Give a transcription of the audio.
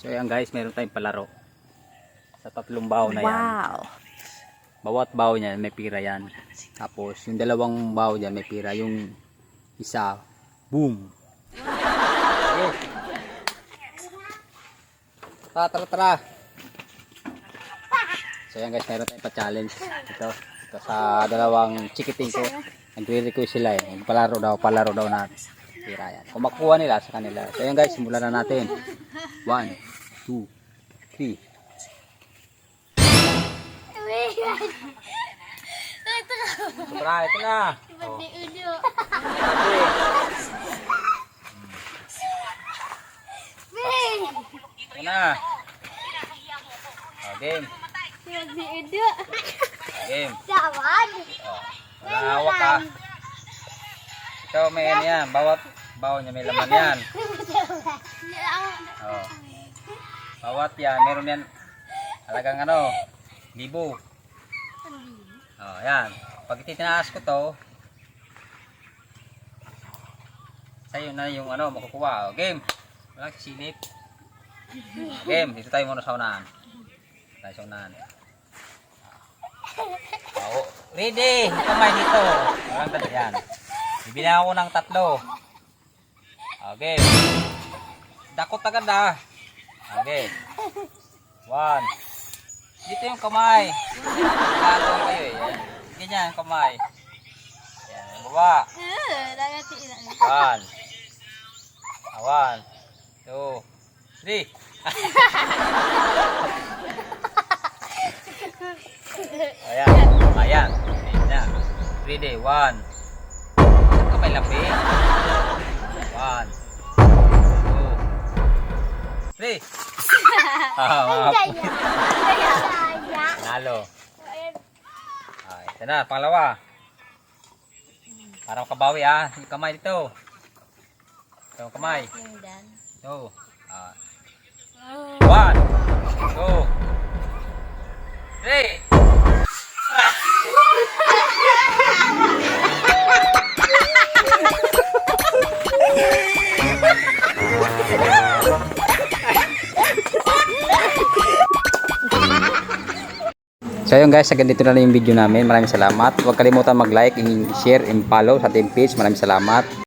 So ayan guys, meron tayong palaro sa tatlong bao na yan. Wow. Bawat bao niyan may pira yan. Tapos yung dalawang bao diyan may pira, yung isa boom. Okay. Tara. So ayan guys, meron tayong pa-challenge ito sa dalawang chikiting ko. Nagre-request sila eh. Palaro daw na pira yan. Kung makuha nila sa kanila. So ayan guys, simulan na natin. 1 2 3. Tara, ito na. Oh. Ito na. Oh, game. Game. Oh. Hawak ka. Ito may ano yan. Bawat bawo niya may laman yan. Oh. Bawat yan. Meron yan. Talagang ano. Libo. Oh, yan. Pag ititinaas ko to, sa'yo na yung ano, makukuha. Oh, game. Walang sisilip. Game. Dito tayo muna sa unahan. Tayo sa unahan. Oh, ready. Kamay dito. Walang dala yan. Bibilang ako ng 3. Okay. Dakot agad ah. Okay. 1. Dito yung kamay. Gato kayo eh. Ganyan kamay. Yan. Baba. 1. 2. 3. Ayan. Ayan. Ayan. Ready. 1. Kamay lapi. 1. 2. 3. Nalo. Ay, ito na, pangalawa. Para makabawi ah. Yung kamay dito. Ito yung kamay. Ito. 1, 2, 3. So ayun guys, hanggang dito na lang yung video namin. Maraming salamat. Huwag kalimutan mag-like, share, and follow sa ating page. Maraming salamat.